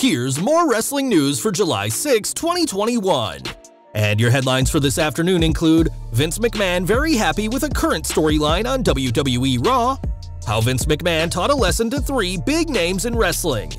Here's more wrestling news for July 6, 2021. And your headlines for this afternoon include Vince McMahon very happy with a current storyline on WWE Raw, how Vince McMahon taught a lesson to 3 big names in wrestling,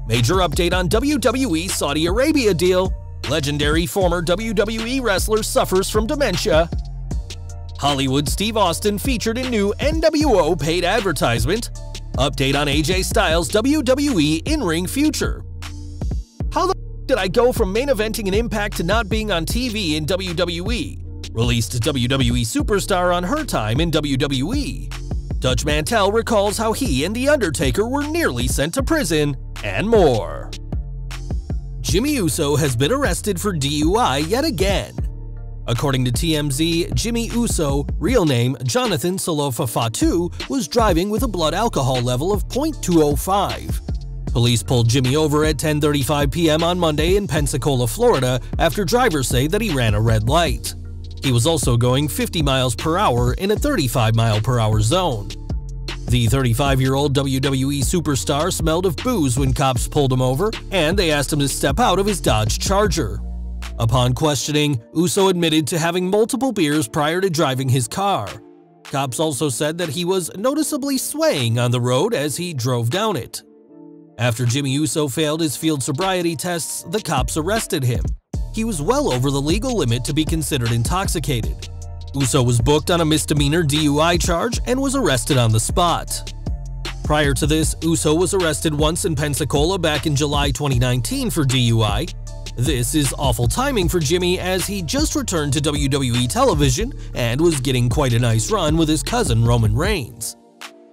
major update on WWE Saudi Arabia deal, legendary former WWE wrestler suffers from dementia, Hollywood Steve Austin featured in new NWO paid advertisement, update on AJ Styles' WWE in-ring future. How the f did I go from main eventing an Impact to not being on TV in WWE? Released WWE superstar on her time in WWE. Dutch Mantel recalls how he and The Undertaker were nearly sent to prison, and more. Jimmy Uso has been arrested for DUI yet again. According to TMZ, Jimmy Uso, real name Jonathan Salofa Fatu, was driving with a blood alcohol level of 0.205. Police pulled Jimmy over at 10:35 p.m. on Monday in Pensacola, Florida, after drivers say that he ran a red light. He was also going 50 miles per hour in a 35-mile-per-hour zone. The 35-year-old WWE superstar smelled of booze when cops pulled him over, and they asked him to step out of his Dodge Charger. Upon questioning, Uso admitted to having multiple beers prior to driving his car. Cops also said that he was noticeably swaying on the road as he drove down it. After Jimmy Uso failed his field sobriety tests, the cops arrested him. He was well over the legal limit to be considered intoxicated. Uso was booked on a misdemeanor DUI charge and was arrested on the spot. Prior to this, Uso was arrested once in Pensacola back in July 2019 for DUI. This is awful timing for Jimmy as he just returned to WWE television and was getting quite a nice run with his cousin Roman Reigns.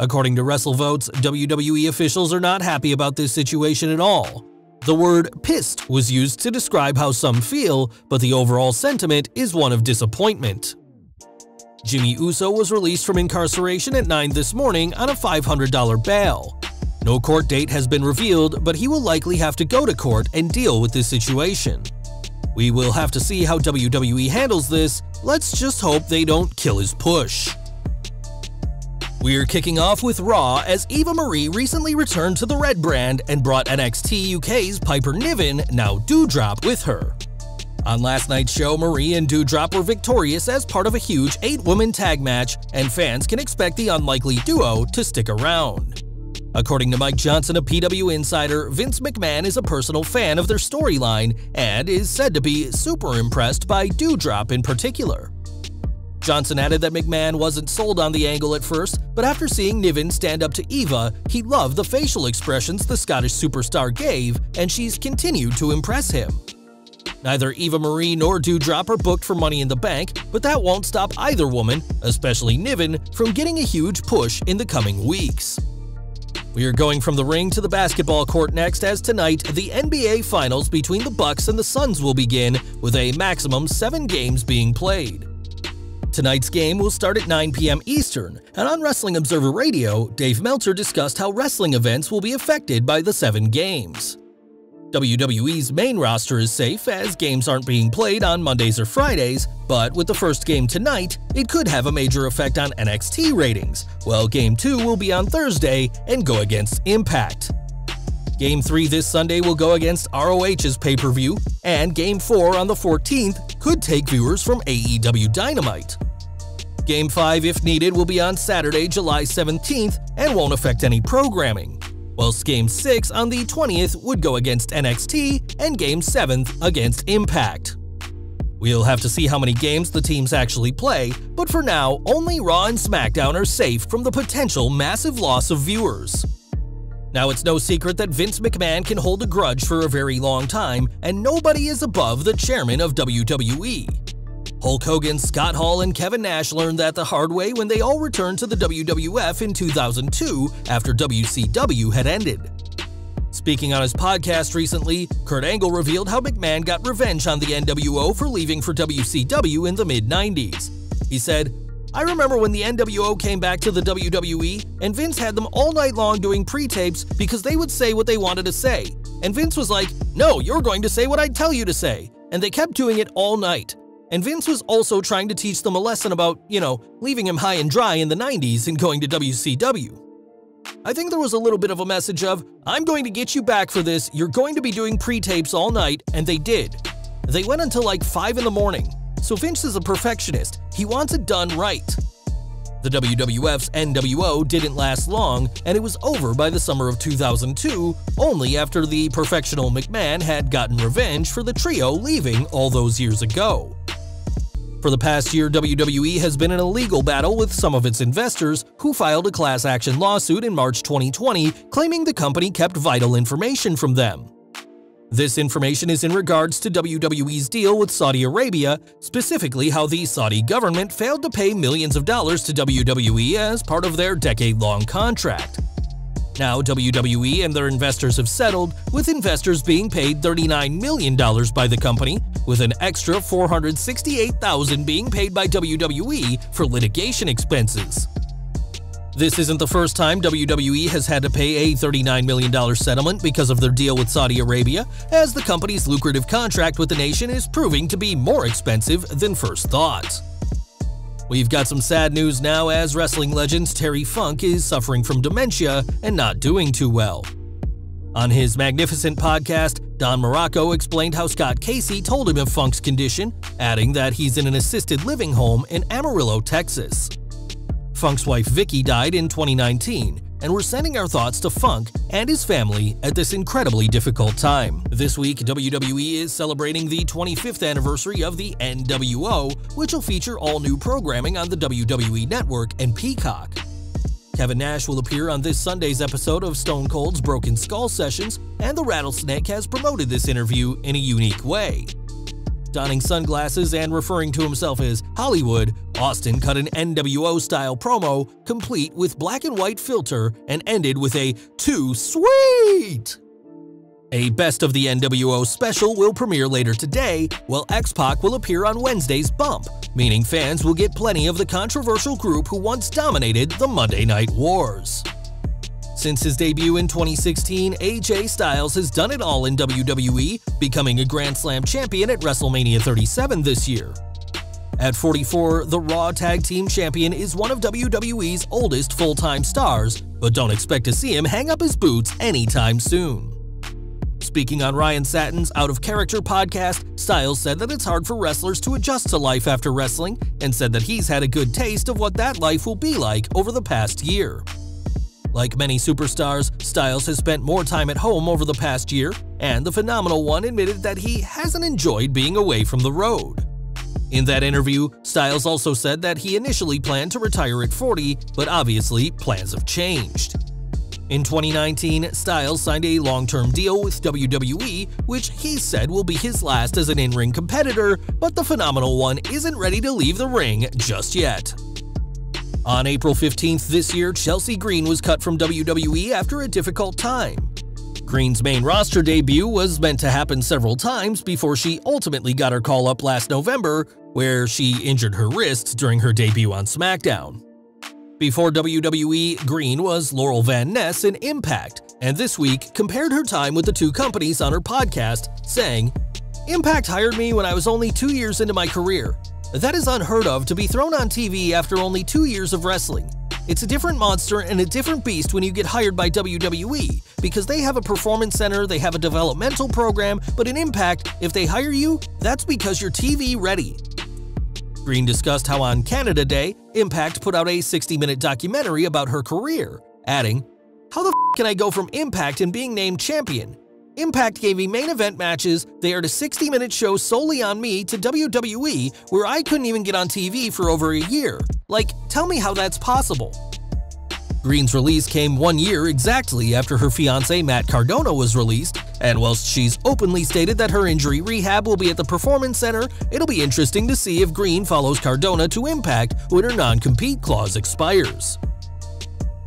According to WrestleVotes, WWE officials are not happy about this situation at all. The word "pissed" was used to describe how some feel, but the overall sentiment is one of disappointment. Jimmy Uso was released from incarceration at 9 this morning on a $500 bail. No court date has been revealed, but he will likely have to go to court and deal with this situation. We will have to see how WWE handles this. Let's just hope they don't kill his push. We're kicking off with Raw as Eva Marie recently returned to the Red brand and brought NXT UK's Piper Niven, now Doudrop, with her. On last night's show, Marie and Doudrop were victorious as part of a huge 8-woman tag match, and fans can expect the unlikely duo to stick around. According to Mike Johnson of PW Insider, Vince McMahon is a personal fan of their storyline and is said to be super impressed by Doudrop in particular. Johnson added that McMahon wasn't sold on the angle at first, but after seeing Niven stand up to Eva, he loved the facial expressions the Scottish superstar gave, and she's continued to impress him. Neither Eva Marie nor Doudrop are booked for Money in the Bank, but that won't stop either woman, especially Niven, from getting a huge push in the coming weeks. We are going from the ring to the basketball court next, as tonight the NBA Finals between the Bucks and the Suns will begin, with a maximum 7 games being played. Tonight's game will start at 9 p.m. Eastern, and on Wrestling Observer Radio, Dave Meltzer discussed how wrestling events will be affected by the 7 games. WWE's main roster is safe as games aren't being played on Mondays or Fridays, but with the first game tonight, it could have a major effect on NXT ratings, while Game 2 will be on Thursday and go against Impact. Game 3 this Sunday will go against ROH's pay-per-view, and Game 4 on the 14th could take viewers from AEW Dynamite. Game 5, if needed, will be on Saturday, July 17th and won't affect any programming, whilst Game 6 on the 20th would go against NXT and Game 7th against Impact. We'll have to see how many games the teams actually play, but for now, only Raw and SmackDown are safe from the potential massive loss of viewers. Now, it's no secret that Vince McMahon can hold a grudge for a very long time, and nobody is above the chairman of WWE. Hulk Hogan, Scott Hall, and Kevin Nash learned that the hard way when they all returned to the WWF in 2002 after WCW had ended. Speaking on his podcast recently, Kurt Angle revealed how McMahon got revenge on the NWO for leaving for WCW in the mid-90s. He said, "I remember when the NWO came back to the WWE, and Vince had them all night long doing pre-tapes because they would say what they wanted to say. And Vince was like, 'No, you're going to say what I tell you to say.' And they kept doing it all night. And Vince was also trying to teach them a lesson about, leaving him high and dry in the 90s and going to WCW. I think there was a little bit of a message of, I'm going to get you back for this, you're going to be doing pre-tapes all night, and they did. They went until like 5 in the morning. So Vince is a perfectionist, he wants it done right. The WWF's NWO didn't last long, and it was over by the summer of 2002, only after the Perfectional McMahon had gotten revenge for the trio leaving all those years ago. For the past year, WWE has been in a legal battle with some of its investors, who filed a class action lawsuit in March 2020 claiming the company kept vital information from them. This information is in regards to WWE's deal with Saudi Arabia, specifically how the Saudi government failed to pay millions of dollars to WWE as part of their decade-long contract. Now, WWE and their investors have settled, with investors being paid $39 million by the company, with an extra $468,000 being paid by WWE for litigation expenses. This isn't the first time WWE has had to pay a $39 million settlement because of their deal with Saudi Arabia, as the company's lucrative contract with the nation is proving to be more expensive than first thought. We've got some sad news now, as wrestling legend Terry Funk is suffering from dementia and not doing too well. On his Magnificent podcast, Don Morocco explained how Scott Casey told him of Funk's condition, adding that he's in an assisted living home in Amarillo, Texas. Funk's wife Vicky died in 2019, and we're sending our thoughts to Funk and his family at this incredibly difficult time. This week, WWE is celebrating the 25th anniversary of the NWO, which will feature all new programming on the WWE Network and Peacock. Kevin Nash will appear on this Sunday's episode of Stone Cold's Broken Skull Sessions, and the Rattlesnake has promoted this interview in a unique way. Donning sunglasses and referring to himself as Hollywood, Austin cut an NWO-style promo, complete with black and white filter, and ended with a "Too sweet!" A Best of the NWO special will premiere later today, while X-Pac will appear on Wednesday's Bump, meaning fans will get plenty of the controversial group who once dominated the Monday Night Wars. Since his debut in 2016, AJ Styles has done it all in WWE, becoming a Grand Slam champion at WrestleMania 37 this year. At 44, the Raw Tag Team Champion is one of WWE's oldest full-time stars, but don't expect to see him hang up his boots anytime soon. Speaking on Ryan Satin's Out of Character podcast, Styles said that it's hard for wrestlers to adjust to life after wrestling, and said that he's had a good taste of what that life will be like over the past year. Like many superstars, Styles has spent more time at home over the past year, and the Phenomenal One admitted that he hasn't enjoyed being away from the road. In that interview, Styles also said that he initially planned to retire at 40, but obviously plans have changed. In 2019, Styles signed a long-term deal with WWE, which he said will be his last as an in-ring competitor, but the Phenomenal One isn't ready to leave the ring just yet. On April 15th this year, Chelsea Green was cut from WWE after a difficult time. Green's main roster debut was meant to happen several times before she ultimately got her call-up last November, where she injured her wrist during her debut on SmackDown. Before WWE, Green was Laurel Van Ness in Impact, and this week compared her time with the two companies on her podcast, saying, "Impact hired me when I was only 2 years into my career. That is unheard of, to be thrown on TV after only 2 years of wrestling. It's a different monster and a different beast when you get hired by WWE, because they have a performance center, they have a developmental program, but in Impact, if they hire you, that's because you're TV ready." Green discussed how on Canada Day, Impact put out a 60-minute documentary about her career, adding, "How the f*** can I go from Impact and being named champion? Impact gave me main event matches, they aired a 60-minute show solely on me, to WWE, where I couldn't even get on TV for over a year. Like, tell me how that's possible." Green's release came 1 year exactly after her fiancé Matt Cardona was released, and whilst she's openly stated that her injury rehab will be at the Performance Center, it'll be interesting to see if Green follows Cardona to Impact when her non-compete clause expires.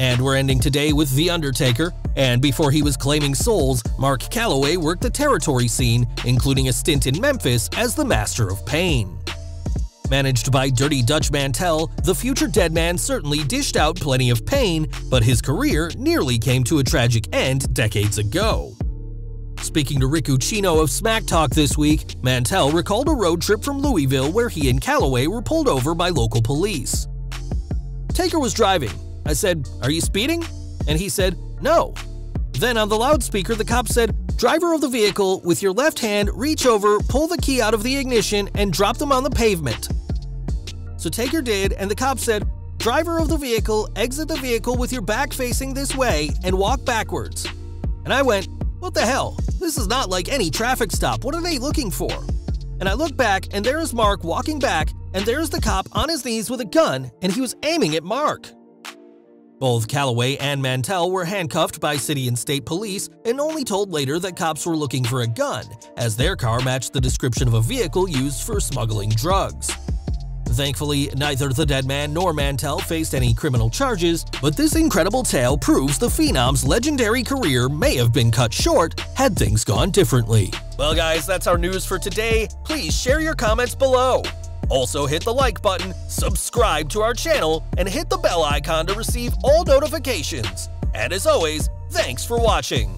And we're ending today with The Undertaker, and before he was claiming souls, Mark Calloway worked the territory scene, including a stint in Memphis as the Master of Pain. Managed by Dirty Dutch Mantel, the future Deadman certainly dished out plenty of pain, but his career nearly came to a tragic end decades ago. Speaking to Rick Ucchino of Smack Talk this week, Mantel recalled a road trip from Louisville where he and Calloway were pulled over by local police. "Taker was driving. I said, 'Are you speeding?' And he said, "No." Then on the loudspeaker, the cop said, "Driver of the vehicle, with your left hand, reach over, pull the key out of the ignition, and drop them on the pavement." So Taker did, and the cop said, "Driver of the vehicle, exit the vehicle with your back facing this way and walk backwards." And I went, "What the hell? This is not like any traffic stop. What are they looking for?" And I look back, and there is Mark walking back, and there's the cop on his knees with a gun, and he was aiming at Mark. Both Calloway and Mantell were handcuffed by city and state police and only told later that cops were looking for a gun, as their car matched the description of a vehicle used for smuggling drugs. Thankfully, neither the dead man nor Mantell faced any criminal charges, but this incredible tale proves the Phenom's legendary career may have been cut short had things gone differently. Well guys, that's our news for today. Please share your comments below. Also hit the like button, subscribe to our channel, and hit the bell icon to receive all notifications. And as always, thanks for watching.